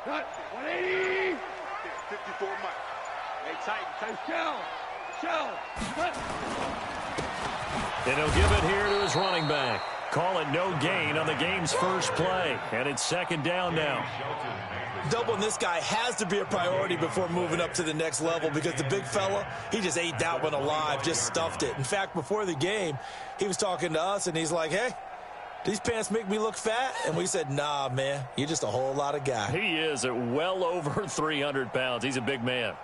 180. 54 Mike. Hey, tight. Shell. And he'll give it here to his running back. Call it no gain on the game's first play. And it's second down now. Doubling this guy has to be a priority before moving up to the next level because the big fella, he just ate that one alive, just stuffed it. In fact, before the game, he was talking to us, and he's like, hey, these pants make me look fat? And we said, nah, man, you're just a whole lot of guy. He is at well over 300 pounds. He's a big man.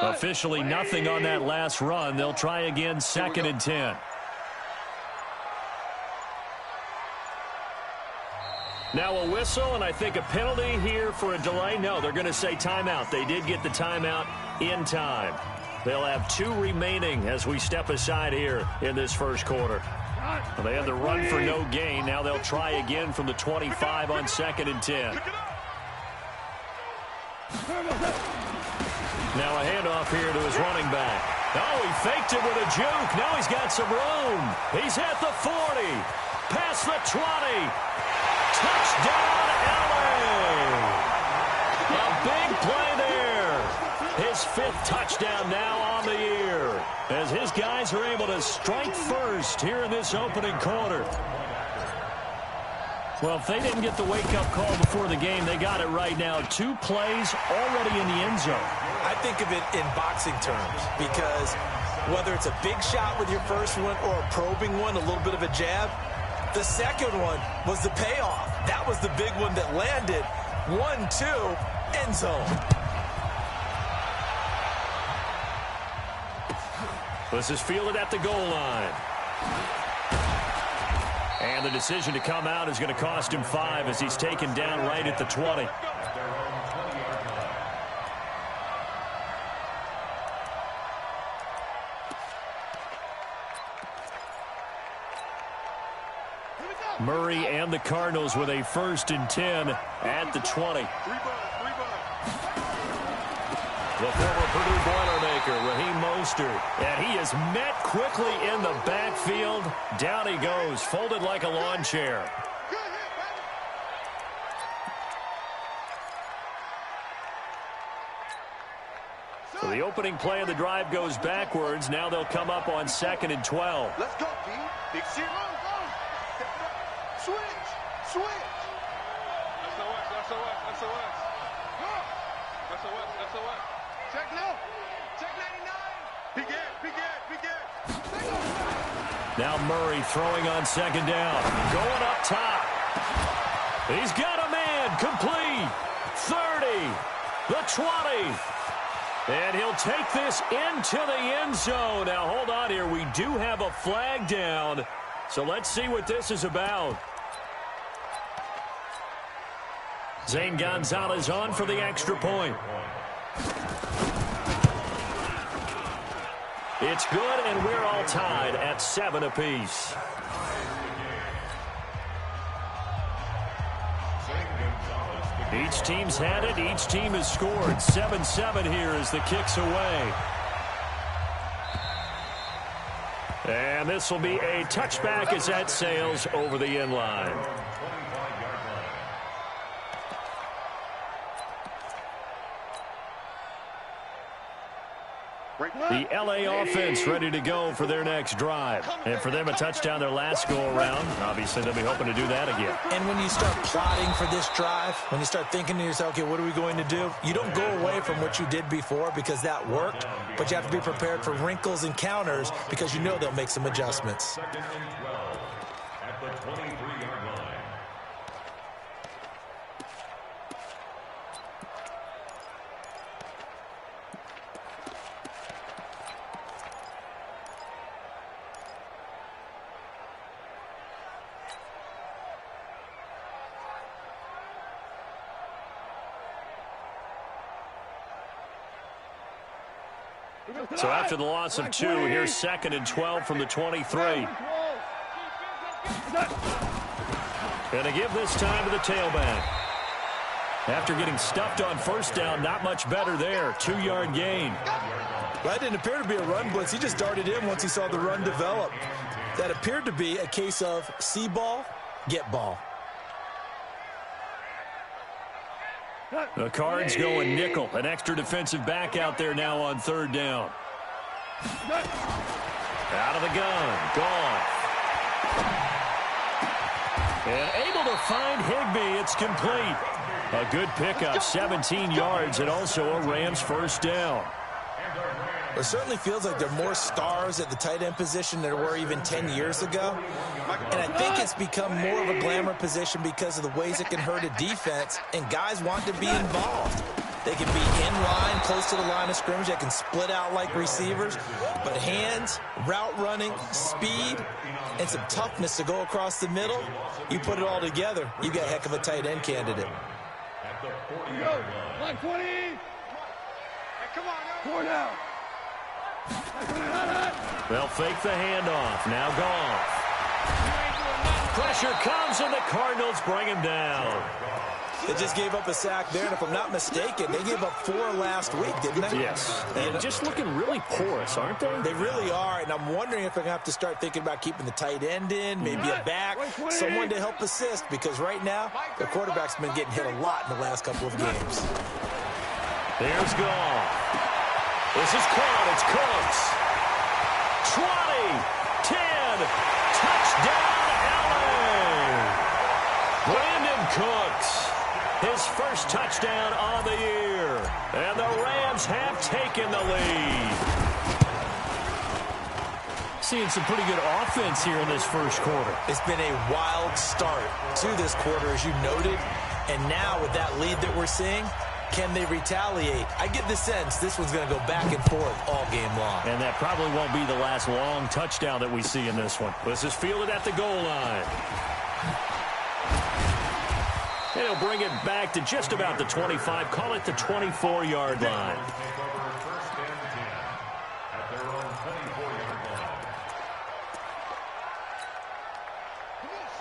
Officially nothing on that last run. They'll try again, 2nd and 10. Now a whistle, and I think a penalty here for a delay. No, they're going to say timeout. They did get the timeout in time. They'll have 2 remaining as we step aside here in this first quarter. Well, they had the run for no gain. Now they'll try again from the 25 on 2nd and 10. Now a handoff here to his running back. Oh, he faked it with a juke. Now he's got some room. He's at the 40. Past the 20. Touchdown, LA. A big play there. His 5th touchdown now on the year. As his guys are able to strike first here in this opening quarter. Well, if they didn't get the wake-up call before the game, they got it right now. 2 plays already in the end zone. I think of it in boxing terms because whether it's a big shot with your first one or a probing one, a little bit of a jab, the second one was the payoff. That was the big one that landed. 1-2, end zone. This is fielded at the goal line. And the decision to come out is going to cost him 5 as he's taken down right at the 20. Murray and the Cardinals with a 1st and 10 at the 20. The former Purdue Boilermaker, Raheem Mostert. And he is met quickly in the backfield. Down he goes, folded like a lawn chair. So the opening play of the drive goes backwards. Now they'll come up on 2nd and 12. Let's go, D. Big zero. Switch. SOS. Check now. Check 99. Begin. Now Murray throwing on 2nd down. Going up top. He's got a man. Complete. 30. The 20. And he'll take this into the end zone. Now, hold on here. We do have a flag down. So let's see what this is about. Zane Gonzalez on for the extra point. It's good, and we're all tied at 7 apiece. Each team's had it. Each team has scored. 7-7 here as the kick's away. And this will be a touchback as that sails over the end line. The LA offense ready to go for their next drive. And for them, a touchdown their last go-around. Obviously, they'll be hoping to do that again. And when you start plotting for this drive, when you start thinking to yourself, okay, what are we going to do? You don't go away from what you did before because that worked, but you have to be prepared for wrinkles and counters because you know they'll make some adjustments. At the 23-yard line. So after the loss of 2, here's 2nd and 12 from the 23. And they give this time to the tailback. After getting stuffed on first down, not much better there. 2-yard gain. That didn't appear to be a run blitz. He just darted in once he saw the run develop. That appeared to be a case of see ball, get ball. The Cards going nickel. An extra defensive back out there now on 3rd down. Out of the gun. Gone. And able to find Higbee. It's complete. A good pickup, 17 yards, and also a Rams first down. It certainly feels like there are more stars at the tight end position than there were even 10 years ago. And I think it's become more of a glamour position because of the ways it can hurt a defense, and guys want to be involved. They can be in line, close to the line of scrimmage. They can split out like receivers. But hands, route running, speed, and some toughness to go across the middle, you put it all together, you got a heck of a tight end candidate. At the 40-yard line. 20. Hey, come on, 4 down. They'll fake the handoff. Now Goff. Pressure comes, and the Cardinals bring him down. They just gave up a sack there, and if I'm not mistaken, they gave up 4 last week, didn't they? Yes. And just looking really porous, aren't they? They really are, and I'm wondering if they're going to have to start thinking about keeping the tight end in, maybe a back, someone to help assist, because right now, the quarterback's been getting hit a lot in the last couple of games. There's Goff. This is caught. It's Cooks. 20, 10, touchdown, LA. Brandon Cooks, his first touchdown on the year. And the Rams have taken the lead. Seeing some pretty good offense here in this first quarter. It's been a wild start to this quarter, as you noted. And now with that lead that we're seeing, can they retaliate? I get the sense this one's going to go back and forth all game long. And that probably won't be the last long touchdown that we see in this one. This is fielded at the goal line. And he'll bring it back to just about the 25. Call it the 24-yard line.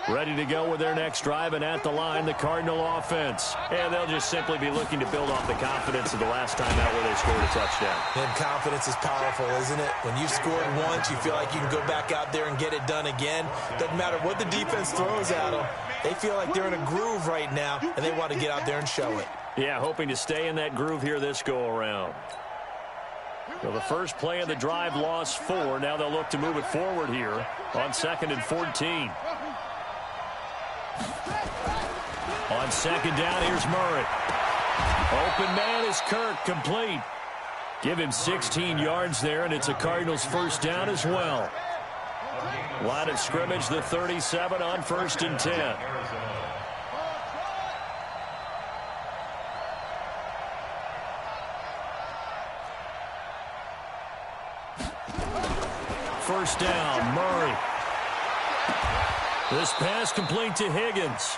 Ready to go with their next drive, and at the line, the Cardinal offense. And they'll just simply be looking to build off the confidence of the last time out where they scored a touchdown. And confidence is powerful, isn't it? When you've scored once, you feel like you can go back out there and get it done again. Doesn't matter what the defense throws at them. They feel like they're in a groove right now, and they want to get out there and show it. Yeah, hoping to stay in that groove here this go-around. So the first play of the drive lost 4. Now they'll look to move it forward here on 2nd and 14. On 2nd down, here's Murray. Open man is Kirk, complete. Give him 16 yards there, and it's a Cardinals first down as well. Line of scrimmage, the 37 on 1st and 10. First down, Murray. This pass complete to Higgins.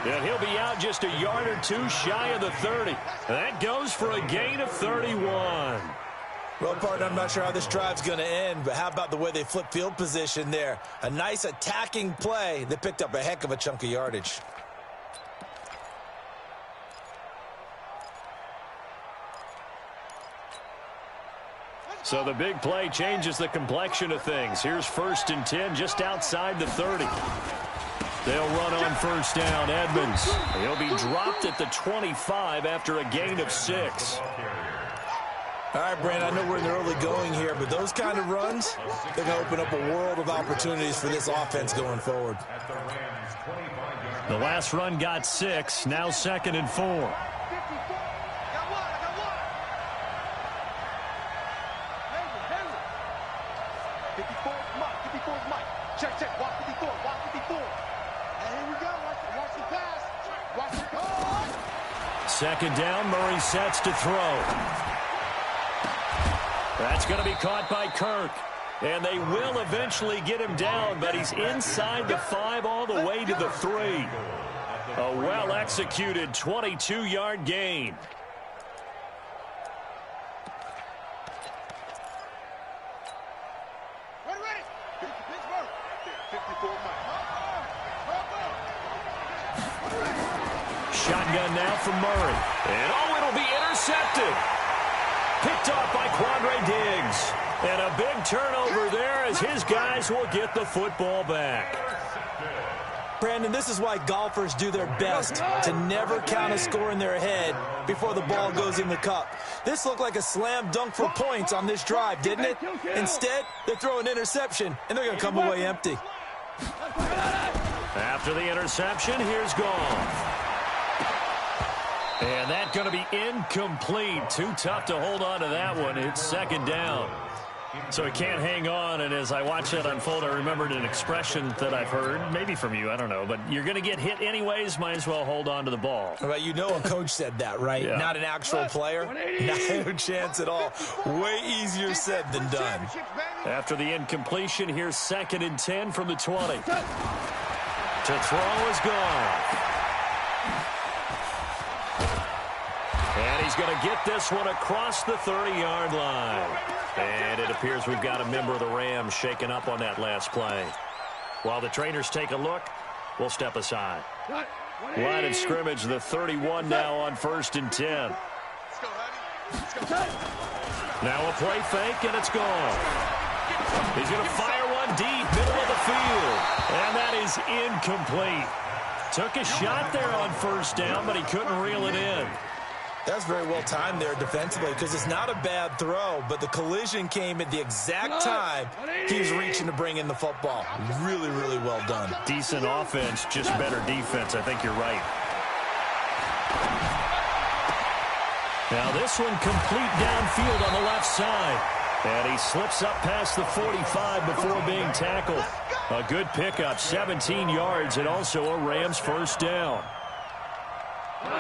And he'll be out just a yard or 2 shy of the 30. That goes for a gain of 31. Well, partner, I'm not sure how this drive's going to end, but how about the way they flip field position there? A nice attacking play that picked up a heck of a chunk of yardage. So the big play changes the complexion of things. Here's 1st and 10 just outside the 30. They'll run on first down. Edmonds. He'll be dropped at the 25 after a gain of 6. All right, Brand, I know we're in the early going here, but those kind of runs, they're going to open up a world of opportunities for this offense going forward. The last run got 6. Now 2nd and 4. Check, walk 54, walk 54. And here we go, watch the pass. Watch the pass. 2nd down, Murray sets to throw. That's going to be caught by Kirk. And they will eventually get him down, but he's inside the 5 all the way to the 3. A well-executed 22-yard gain. handoff from Murray. And, it'll be intercepted. Picked off by Quandre Diggs. And a big turnover there as his guys will get the football back. Brandon, this is why golfers do their best to never count a score in their head before the ball goes in the cup. This looked like a slam dunk for points on this drive, didn't it? Instead, they throw an interception, and they're going to come away empty. After the interception, here's Goff. And that's going to be incomplete. Too tough to hold on to that one. It's second down. So he can't hang on, and as I watch that unfold, I remembered an expression that I've heard, maybe from you, I don't know, but you're going to get hit anyways, might as well hold on to the ball. Well, you know a coach said that, right? Yeah. Not an actual player. No chance at all. Way easier said than done. After the incompletion, here's 2nd and 10 from the 20. To throw is gone. And he's going to get this one across the 30-yard line. And it appears we've got a member of the Rams shaken up on that last play. While the trainers take a look, we'll step aside. Line of scrimmage, the 31 now on 1st and 10. Now a play fake, and it's gone. He's going to fire one deep, middle of the field. And that is incomplete. Took a shot there on 1st down, but he couldn't reel it in. That's very well timed there defensively because it's not a bad throw, but the collision came at the exact time he was reaching to bring in the football. Really, really well done. Decent offense, just better defense. I think you're right. Now this one complete downfield on the left side. And he slips up past the 45 before being tackled. A good pickup, 17 yards, and also a Rams 1st down.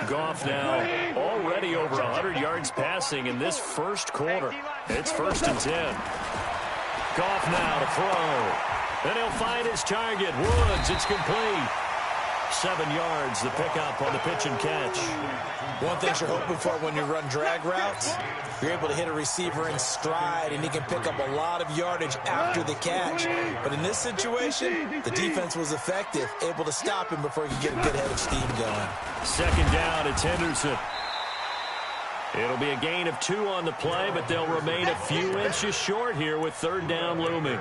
Goff now already over 100 yards passing in this 1st quarter. It's 1st and 10. Goff now to throw. And he'll find his target. Woods, it's complete. 7 yards, the pickup on the pitch and catch. One thing you're hoping for when you run drag routes, you're able to hit a receiver in stride, and he can pick up a lot of yardage after the catch. But in this situation, the defense was effective, able to stop him before he could get a good head of steam going. 2nd down, it's Henderson. It'll be a gain of 2 on the play, but they'll remain a few inches short here with 3rd down looming.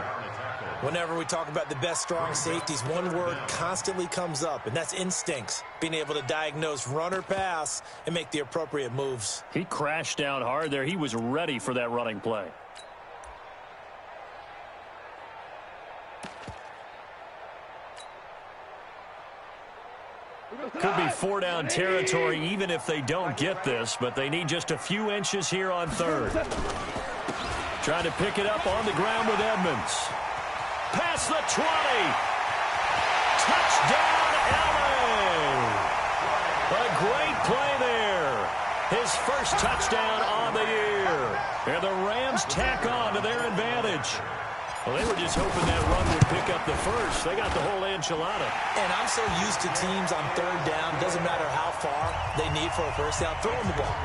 Whenever we talk about the best strong safeties, one word constantly comes up, and that's instincts. Being able to diagnose run or pass and make the appropriate moves. He crashed down hard there. He was ready for that running play. Could be 4 down territory even if they don't get this, but they need just a few inches here on 3rd. Trying to pick it up on the ground with Edmonds. Past the 20. Touchdown, LA. A great play there. His 1st touchdown on the year. And the Rams tack on to their advantage. Well, they were just hoping that run would pick up the 1st. They got the whole enchilada. And I'm so used to teams on 3rd down, doesn't matter how far they need for a 1st down, throwing the ball.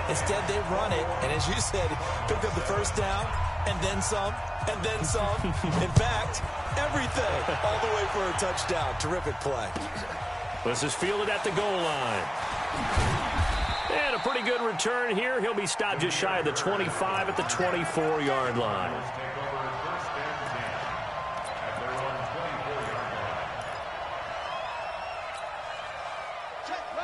Instead, they run it, and as you said, pick up the 1st down, and then some, and then some. In fact, everything, all the way for a touchdown. Terrific play. This is fielded at the goal line. And a pretty good return here. He'll be stopped just shy of the 25 at the 24-yard line.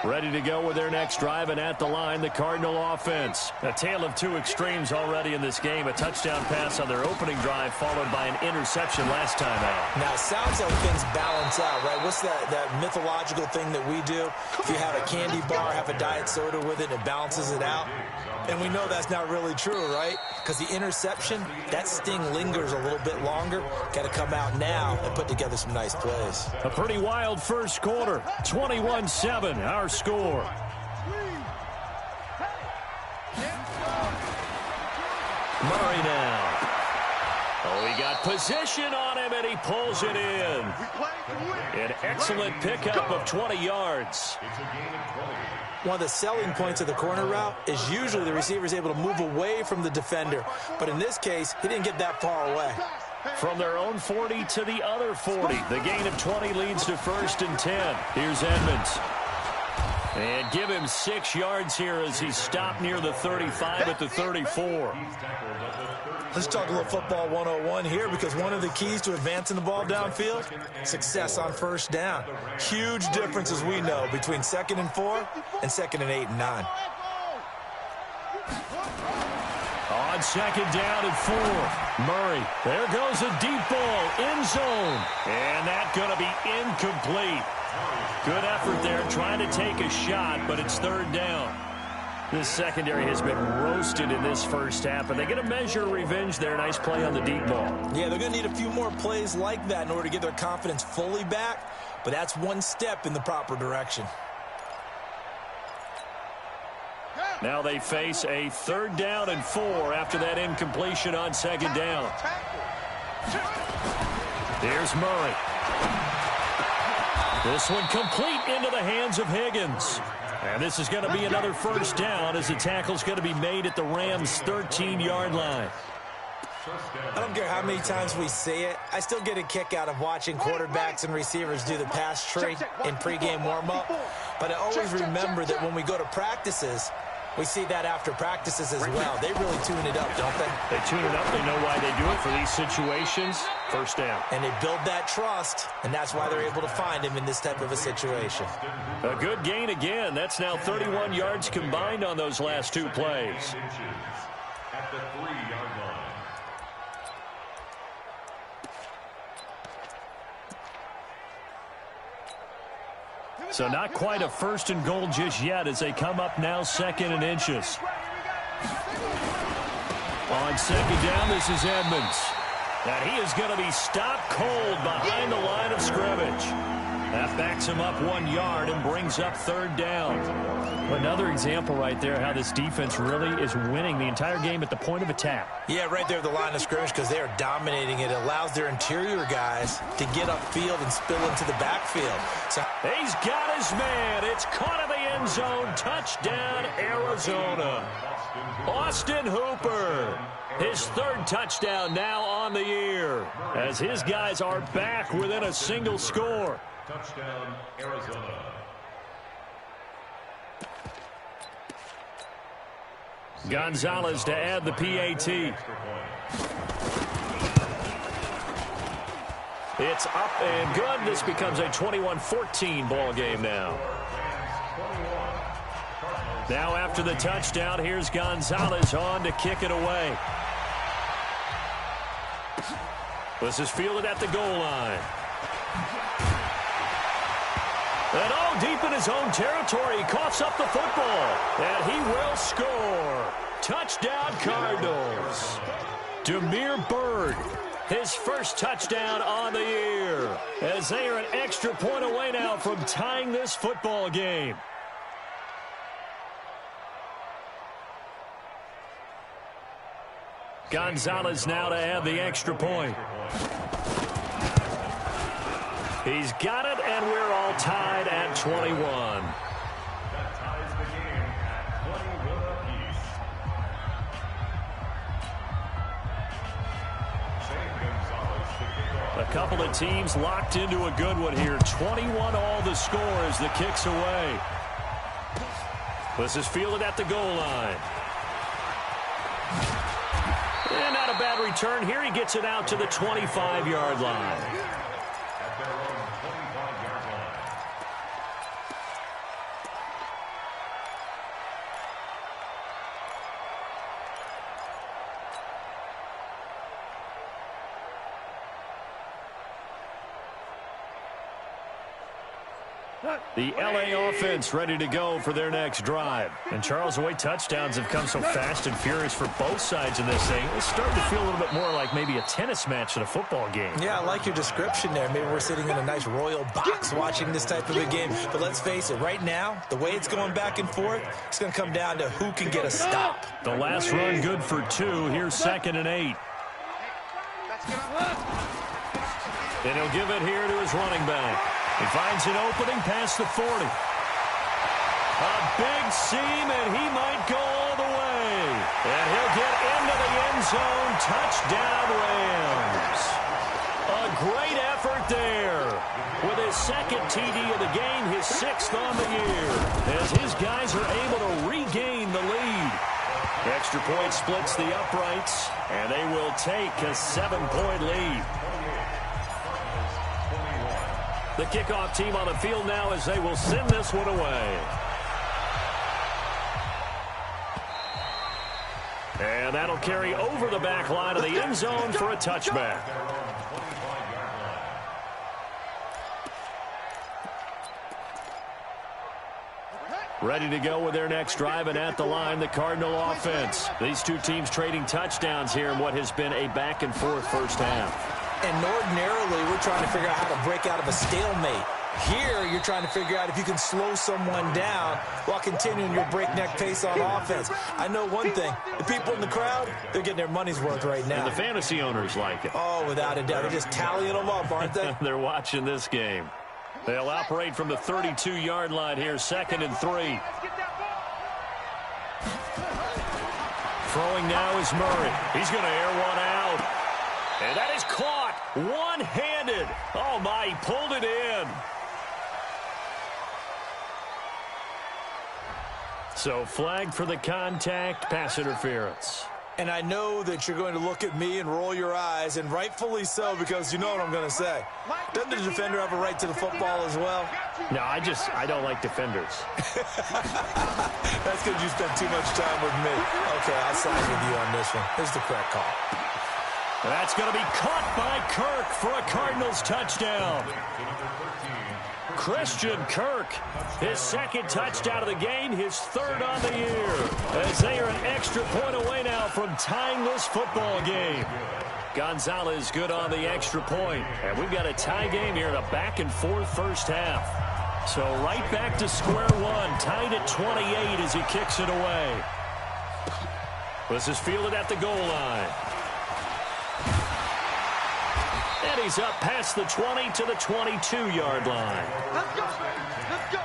Ready to go with their next drive, and at the line, the Cardinal offense. A tale of 2 extremes already in this game. A touchdown pass on their opening drive, followed by an interception last time out. Now, it sounds like things balance out, right? What's that mythological thing that we do? If you have a candy bar, have a diet soda with it, it balances it out. And we know that's not really true, right? Because the interception, that sting lingers a little bit longer. Got to come out now and put together some nice plays. A pretty wild 1st quarter. 21-7, our score. Murray now. Oh, he got position on him, and he pulls it in. An excellent pickup of 20 yards. One of the selling points of the corner route is usually the receiver is able to move away from the defender. But in this case, he didn't get that far away. From their own 40 to the other 40. The gain of 20 leads to 1st and 10. Here's Edmonds. And give him 6 yards here as he stopped near the 35 at the 34. Let's talk a little football 101 here, because one of the keys to advancing the ball downfield, success on first down. Huge difference, as we know, between 2nd and 4 and 2nd and 8 and 9. On 2nd down and 4, Murray. There goes a deep ball, end zone. And that's going to be incomplete. Good effort there, trying to take a shot, but it's 3rd down. This secondary has been roasted in this first half, and they get a measure of revenge there. Nice play on the deep ball. Yeah, they're going to need a few more plays like that in order to get their confidence fully back, but that's one step in the proper direction. Now they face a 3rd down and 4 after that incompletion on 2nd down. Here's Murray. This one complete into the hands of Higgins. And this is going to be another 1st down as the tackle's going to be made at the Rams' 13-yard line. I don't care how many times we say it, I still get a kick out of watching quarterbacks and receivers do the pass tree in pregame warm-up. But I always remember that when we go to practices, we see that after practices as well. They really tune it up, don't they? They tune it up. They know why they do it for these situations. 1st down. And they build that trust, and that's why they're able to find him in this type of a situation. A good gain again. That's now 31 yards combined on those last 2 plays. At the 3-yard line. So not quite a 1st and goal just yet as they come up now 2nd and inches. On 2nd down, this is Edmonds. And he is going to be stopped cold behind the line of scrimmage. That backs him up 1 yard and brings up 3rd down. Another example right there how this defense really is winning the entire game at the point of attack. Yeah, right there at the line of scrimmage, because they are dominating it. It allows their interior guys to get upfield and spill into the backfield. So he's got his man. It's caught in the end zone. Touchdown, Arizona. Austin Hooper. His 3rd touchdown now on the year as his guys are back within a single score. Touchdown, Arizona. Gonzalez to add the PAT. It's up and good. This becomes a 21-14 ball game now. Now after the touchdown, here's Gonzalez on to kick it away. This is fielded at the goal line. And all deep in his own territory, he coughs up the football. And he will score. Touchdown, Cardinals. Damiere Byrd, his 1st touchdown on the year. As they are an extra point away now from tying this football game. Gonzalez now to add the extra point. He's got it, and we're all tied at 21. That ties the game at 21 apiece. A couple of teams locked into a good one here. 21 all the score as the kick's away. This is fielded at the goal line. And not a bad return here. He gets it out to the 25-yard line. At their own 25-yard line. The LA offense ready to go for their next drive. And Charles, the way touchdowns have come so fast and furious for both sides in this thing, it's starting to feel a little bit more like maybe a tennis match than a football game. yeah, I like your description there. Maybe we're sitting in a nice royal box watching this type of a game. But let's face it, right now, the way it's going back and forth, it's going to come down to who can get a stop. The last run good for 2. Here's 2nd and 8. And he'll give it here to his running back. He finds an opening past the 40. A big seam, and he might go all the way. And he'll get into the end zone. Touchdown, Rams. A great effort there. With his second TD of the game, his 6th on the year, as his guys are able to regain the lead. Extra point splits the uprights, and they will take a 7-point lead. The kickoff team on the field now as they will send this one away. And that'll carry over the back line of the end zone for a touchback. Ready to go with their next drive, and at the line, the Cardinal offense. These two teams trading touchdowns here in what has been a back-and-forth first half. And ordinarily, we're trying to figure out how to break out of a stalemate. Here, you're trying to figure out if you can slow someone down while continuing your breakneck pace on offense. I know one thing. The people in the crowd, they're getting their money's worth right now. And the fantasy owners like it. Oh, without a doubt. They're just tallying them up, aren't they? They're watching this game. They'll operate from the 32-yard line here, 2nd and 3. Throwing now is Murray. He's going to air one out. And that is caught one-handed. Oh, my, he pulled it in. So flag for the contact, pass interference. And I know that you're going to look at me and roll your eyes, and rightfully so, because you know what I'm going to say. Doesn't the defender have a right to the football as well? No, I don't like defenders. That's because you spent too much time with me. Okay, I'll side with you on this one. Here's the correct call. That's going to be caught by Kirk for a Cardinals touchdown. Christian Kirk, his 2nd touchdown of the game, his 3rd on the year, as they are an extra point away now from tying this football game. Gonzalez good on the extra point, and we've got a tie game here in a back-and-forth first half. So right back to square one, tied at 28 as he kicks it away. This is fielded at the goal line. And he's up past the 20 to the 22-yard line. Let's go. Let's go.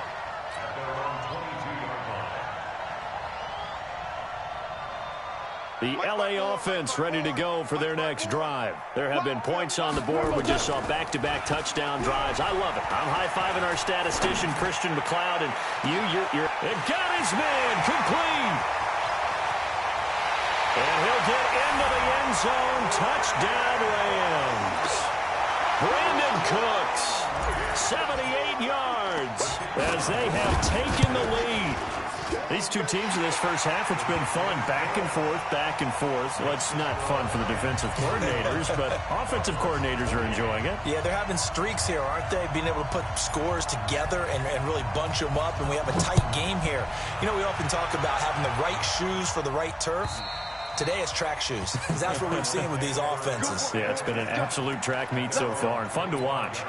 The L.A. offense ready to go for their next drive. There have been points on the board. We just saw back-to-back touchdown drives. I love it. I'm high-fiving our statistician, Christian McLeod, and you're and got his man complete. And he'll get into the end zone. Touchdown, Rams. Brandon Cooks, 78 yards, as they have taken the lead. These two teams in this first half, it's been fun. Back and forth, back and forth. Well, it's not fun for the defensive coordinators, but offensive coordinators are enjoying it. Yeah, they're having streaks here, aren't they? Being able to put scores together and really bunch them up, and we have a tight game here. You know, we often talk about having the right shoes for the right turf. Today it's track shoes, because that's what we've seen with these offenses. Yeah, it's been an absolute track meet so far, and fun to watch.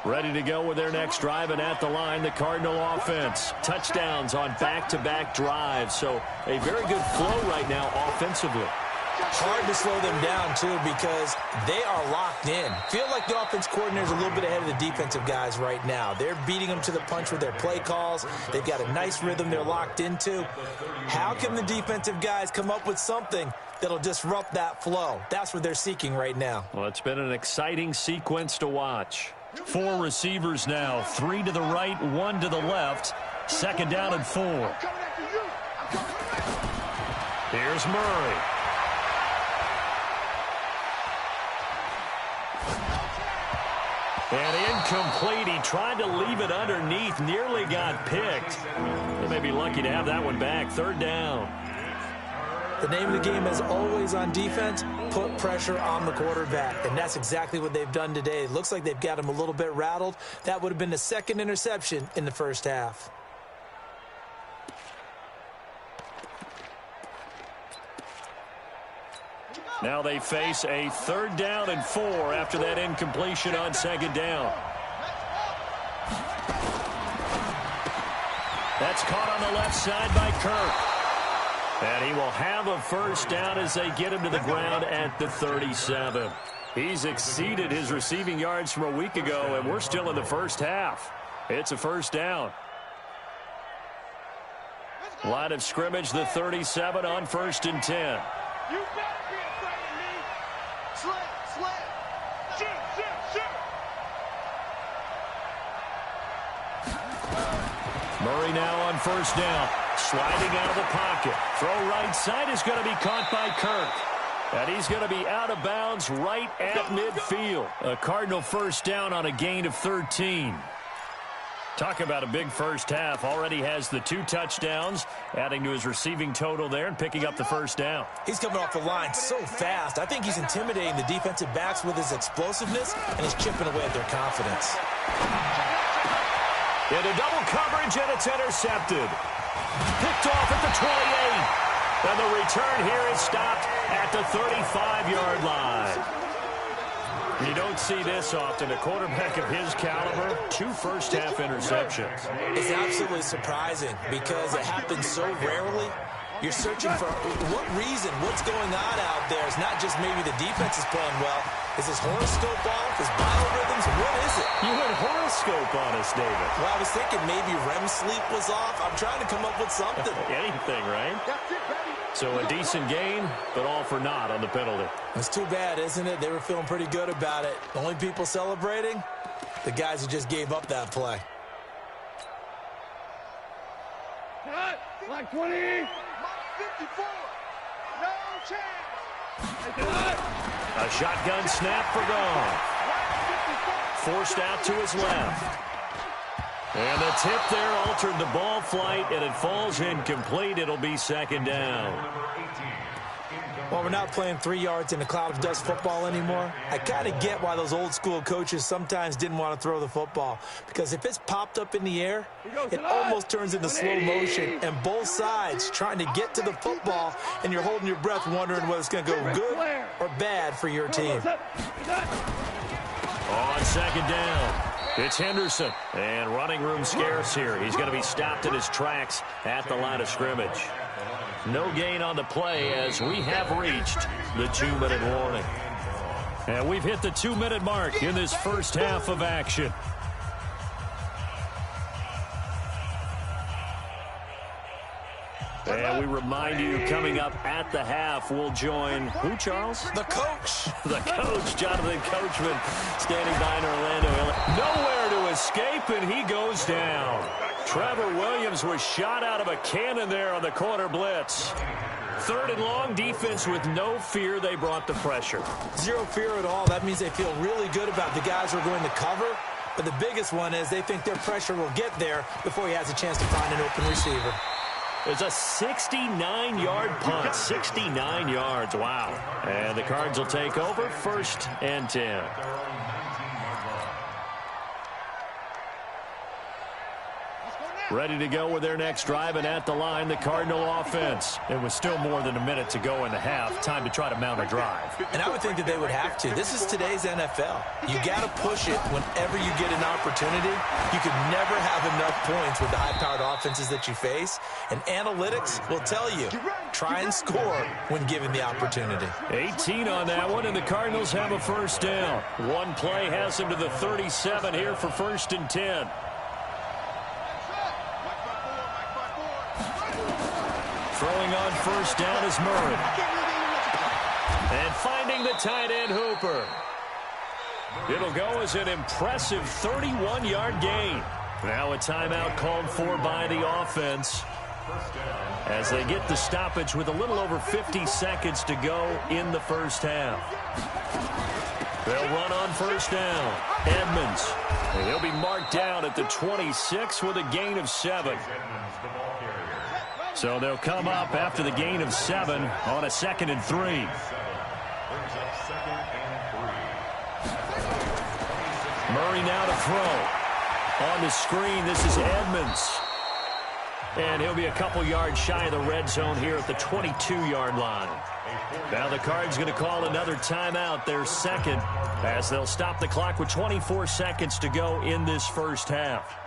Ready to go with their next drive, and at the line, the Cardinal offense. Touchdowns on back-to-back drives, so a very good flow right now offensively. Hard to slow them down, too, because they are locked in. Feel like the offense coordinator's a little bit ahead of the defensive guys right now. They're beating them to the punch with their play calls. They've got a nice rhythm they're locked into. How can the defensive guys come up with something that'll disrupt that flow? That's what they're seeking right now. Well, it's been an exciting sequence to watch. 4 receivers now, 3 to the right, 1 to the left. 2nd down and 4. Here's Murray. And incomplete. He tried to leave it underneath, nearly got picked. They may be lucky to have that one back. 3rd down. The name of the game is always on defense, put pressure on the quarterback. And that's exactly what they've done today. It looks like they've got him a little bit rattled. That would have been the 2nd interception in the first half. Now they face a 3rd down and 4 after that incompletion on 2nd down. That's caught on the left side by Kirk. And he will have a 1st down as they get him to the ground at the 37. He's exceeded his receiving yards from a week ago, and we're still in the first half. It's a 1st down. Line of scrimmage, the 37 on 1st and 10. You better be afraid of me. Slant, slant. Shoot, shoot, shoot. Murray now on 1st down. Sliding out of the pocket. Throw right side is going to be caught by Kirk. And he's going to be out of bounds right at midfield. A Cardinal 1st down on a gain of 13. Talk about a big first half. Already has the 2 touchdowns, adding to his receiving total there and picking up the 1st down. He's coming off the line so fast. I think he's intimidating the defensive backs with his explosiveness, and he's chipping away at their confidence. Into double coverage, and it's intercepted. Picked off at the 28. And the return here is stopped at the 35-yard line. You don't see this often. A quarterback of his caliber, 2 first-half interceptions. It's absolutely surprising because it happens so rarely. You're searching for what reason, what's going on out there. It's not just maybe the defense is playing well. Is his horoscope off? His biorhythms? What is it? You went horoscope on us, David. Well, I was thinking maybe REM sleep was off. I'm trying to come up with something. Anything, right? So a decent game, but all for naught on the penalty. It's too bad, isn't it? They were feeling pretty good about it. The only people celebrating, the guys who just gave up that play. Cut. Like 20. 54. No chance. A shotgun snap for Gone. Forced out to his left. And the tip there altered the ball flight, and it falls incomplete. It'll be 2nd down. Well, we're not playing 3 yards in a cloud of dust football anymore. I kind of get why those old school coaches sometimes didn't want to throw the football. Because if it's popped up in the air, it almost turns into slow motion. And both sides trying to get to the football, and you're holding your breath wondering whether it's going to go good or bad for your team. On 2nd down, it's Henderson. And running room scarce here. He's going to be stopped in his tracks at the line of scrimmage. No gain on the play as we have reached the 2-minute warning. And we've hit the 2-minute mark in this first half of action. And we remind you, coming up at the half, we'll join who, Charles? The coach. The coach, Jonathan Coachman, standing by in Orlando. Nowhere to escape, and he goes down. Trevor Williams was shot out of a cannon there on the corner blitz. 3rd and long, defense with no fear. They brought the pressure. Zero fear at all. That means they feel really good about the guys who are going to cover. But the biggest one is they think their pressure will get there before he has a chance to find an open receiver. It's a 69-yard punt. 69 yards. Wow. And the Cards will take over 1st and 10. Ready to go with their next drive, and at the line, the Cardinal offense. It was still more than a minute to go in the half. Time to try to mount a drive. And I would think that they would have to. This is today's NFL. You got to push it whenever you get an opportunity. You can never have enough points with the high-powered offenses that you face. And analytics will tell you, try and score when given the opportunity. 18 on that one, and the Cardinals have a 1st down. One play has them to the 37 here for 1st and 10. Throwing on 1st down is Murray. And finding the tight end, Hooper. It'll go as an impressive 31-yard gain. Now a timeout called for by the offense as they get the stoppage with a little over 50 seconds to go in the first half. They'll run on 1st down. Edmonds. And he'll be marked down at the 26 with a gain of 7. So they'll come up after the gain of 7 on a 2nd and 3. Murray now to throw. On the screen, this is Edmonds. And he'll be a couple yards shy of the red zone here at the 22-yard line. Now the Cards going to call another timeout, their 2nd, as they'll stop the clock with 24 seconds to go in this first half.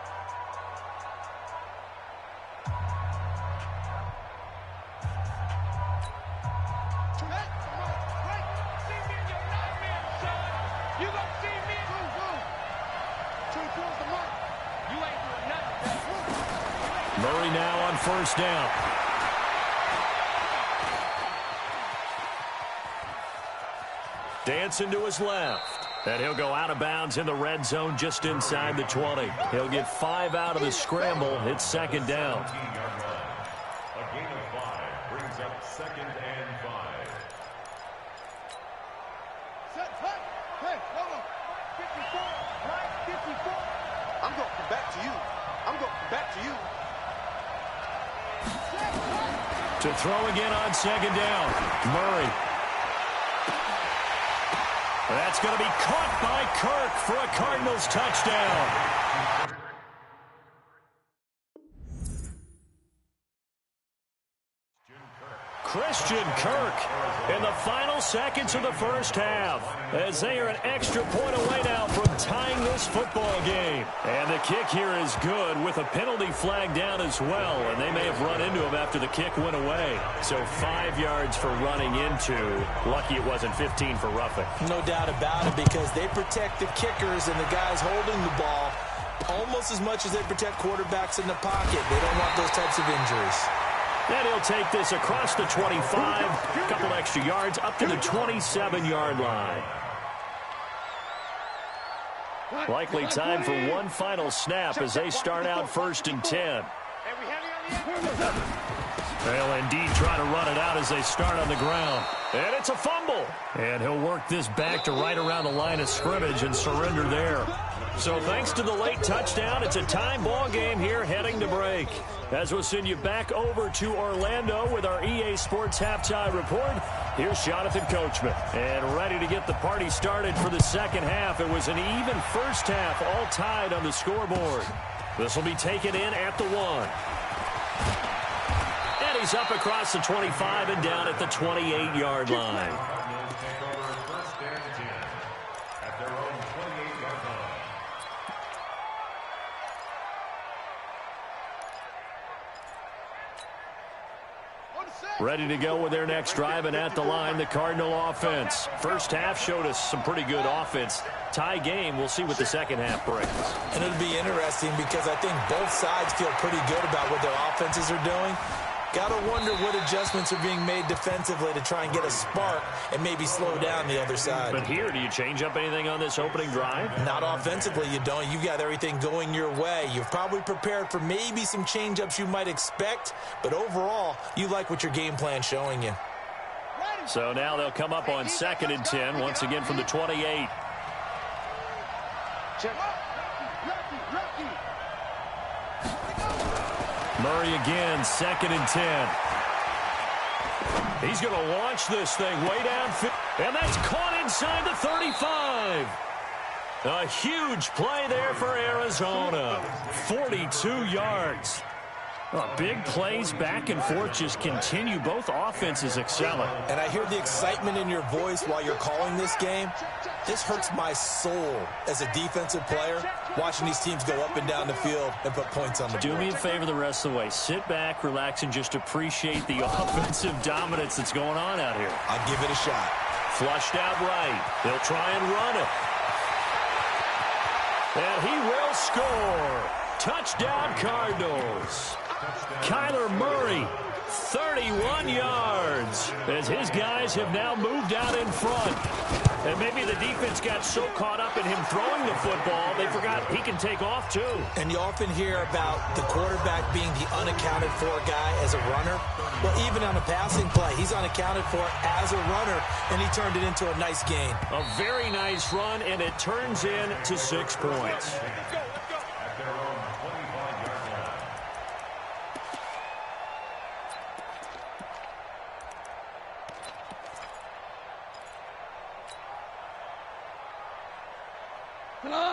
Murray now on 1st down. Dancing to his left. And he'll go out of bounds in the red zone just inside the 20. He'll get 5 out of the scramble. It's second down. A gain of 5 brings up 2nd and 5. Set, cut. Hey, hold on. 54, right? 54. I'm going to come back to you. I'm going to come back to you. To throw again on second down. Murray. That's going to be caught by Kirk for a Cardinals touchdown. Christian Kirk in the final seconds of the first half as they are an extra point away now from tying this football game. And the kick here is good with a penalty flag down as well, and they may have run into him after the kick went away. So 5 yards for running into. Lucky it wasn't 15 for roughing. No doubt about it, because they protect the kickers and the guys holding the ball almost as much as they protect quarterbacks in the pocket. They don't want those types of injuries. And he'll take this across the 25, a couple extra yards up to the 27-yard line. Likely time for one final snap as they start out 1st and 10. They'll indeed try to run it out as they start on the ground. And it's a fumble. And he'll work this back to right around the line of scrimmage and surrender there. So thanks to the late touchdown, it's a time ball game here heading to break. As we'll send you back over to Orlando with our EA Sports Halftime Report, here's Jonathan Coachman. And ready to get the party started for the second half. It was an even first half, all tied on the scoreboard. This will be taken in at the 1. And he's up across the 25 and down at the 28-yard line. Ready to go with their next drive, and at the line, the Cardinal offense. First half showed us some pretty good offense. Tie game, we'll see what the second half brings. And it'll be interesting because I think both sides feel pretty good about what their offenses are doing. Got to wonder what adjustments are being made defensively to try and get a spark and maybe slow down the other side. But here, do you change up anything on this opening drive? Not offensively, you don't. You've got everything going your way. You've probably prepared for maybe some change-ups you might expect, but overall, you like what your game plan's showing you. So now they'll come up on 2nd and 10, once again from the 28. Murray again, 2nd and 10. He's going to launch this thing way downfield. And that's caught inside the 35. A huge play there for Arizona. 42 yards. Big plays back and forth just continue. Both offenses excelling. And I hear the excitement in your voice while you're calling this game. This hurts my soul as a defensive player, watching these teams go up and down the field and put points on the board. Do me a favor the rest of the way. Sit back, relax, and just appreciate the offensive dominance that's going on out here. I'll give it a shot. Flushed out right. They'll try and run it. And he will score. Touchdown, Cardinals. Kyler Murray, 31 yards, as his guys have now moved out in front. And maybe the defense got so caught up in him throwing the football, they forgot he can take off too. And you often hear about the quarterback being the unaccounted for guy as a runner. Well, even on a passing play, he's unaccounted for as a runner, and he turned it into a nice gain. A very nice run, and it turns into 6 points.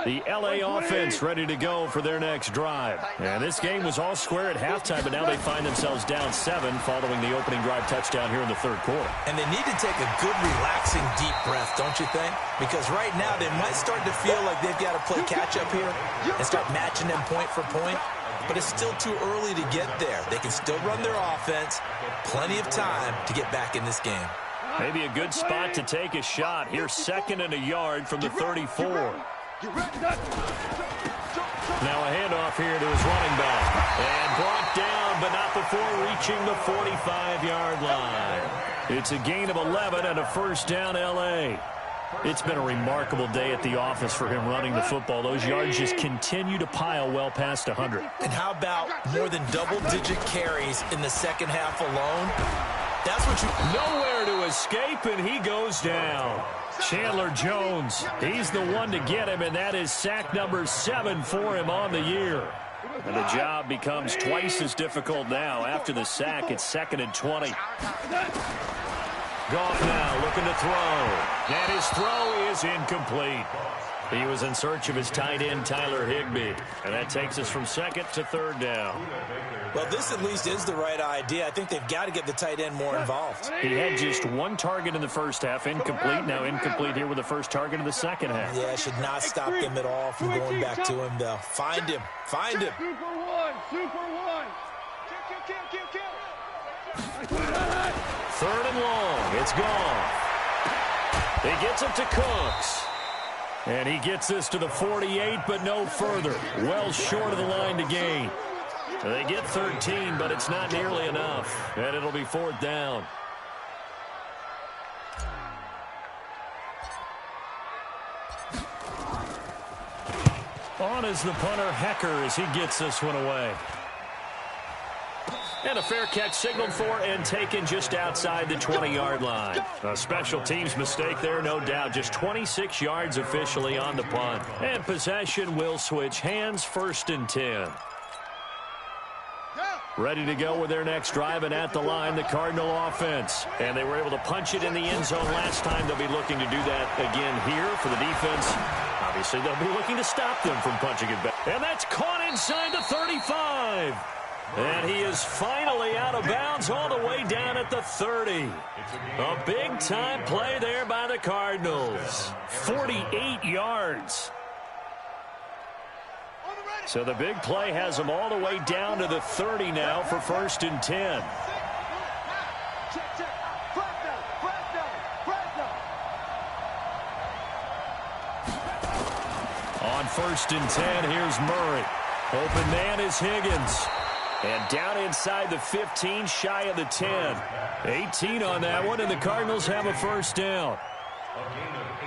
The L.A. offense ready to go for their next drive. And this game was all square at halftime, but now they find themselves down 7 following the opening drive touchdown here in the third quarter. And they need to take a good, relaxing, deep breath, don't you think? Because right now they might start to feel like they've got to play catch-up here and start matching them point for point. But it's still too early to get there. They can still run their offense. Plenty of time to get back in this game. Maybe a good spot to take a shot. Here's 2nd and a yard from the 34. Now a handoff here to his running back. And brought down, but not before reaching the 45-yard line. It's a gain of 11 and a first down, L.A. It's been a remarkable day at the office for him running the football. Those yards just continue to pile well past 100. And how about more than double-digit carries in the second half alone? That's what you... Nowhere to escape, and he goes down. Chandler Jones, he's the one to get him, and that is sack number 7 for him on the year. And the job becomes twice as difficult now. After the sack, it's 2nd and 20. Goff now looking to throw. And his throw is incomplete. He was in search of his tight end, Tyler Higbee. And that takes us from 2nd to 3rd down. Well, this at least is the right idea. I think they've got to get the tight end more involved. He had just 1 target in the first half, incomplete. Now incomplete here with the first target of the second half. Yeah, should not stop them at all from going back to him, though. Find him. Find him. Super one. Super one. Kill. 3rd and long. It's gone. He gets it to Cooks. And he gets this to the 48, but no further. Well short of the line to gain. They get 13, but it's not nearly enough. And it'll be 4th down. On is the punter, Hecker, as he gets this one away. And a fair catch signaled for and taken just outside the 20-yard line. A special teams mistake there, no doubt. Just 26 yards officially on the punt. And possession will switch hands, 1st and 10. Ready to go with their next drive, and at the line, the Cardinal offense. And they were able to punch it in the end zone last time. They'll be looking to do that again here for the defense. Obviously, they'll be looking to stop them from punching it back. And that's caught inside the 35. And he is finally out of bounds all the way down at the 30. A big-time play there by the Cardinals. 48 yards. So the big play has them all the way down to the 30 now for 1st and 10. On 1st and 10, here's Murray. Open man is Higgins. And down inside the 15, shy of the 10. 18 on that one, and the Cardinals have a 1st down.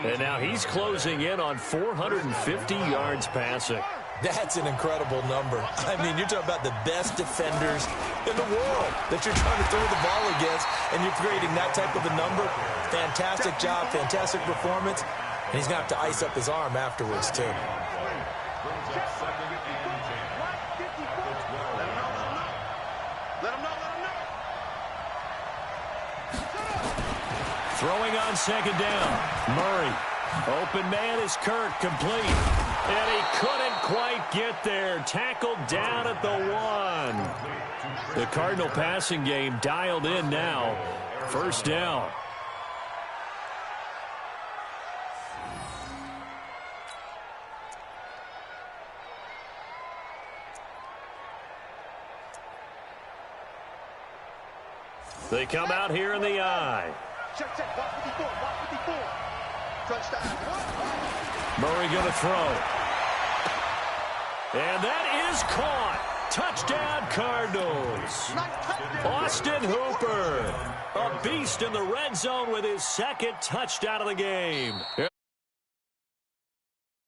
And now he's closing in on 450 yards passing. That's an incredible number. I mean, you're talking about the best defenders in the world that you're trying to throw the ball against, and you're creating that type of a number. Fantastic job, fantastic performance. And he's going to have to ice up his arm afterwards, too. Throwing on 2nd down. Murray. Open man is Kirk, complete. And he couldn't quite get there. Tackled down at the 1. The Cardinal passing game dialed in now. 1st down. They come out here in the eye. Check. Watch 54. Touchdown. Murray going to throw. And that is caught. Touchdown, Cardinals. Austin Hooper, a beast in the red zone with his 2nd touchdown of the game.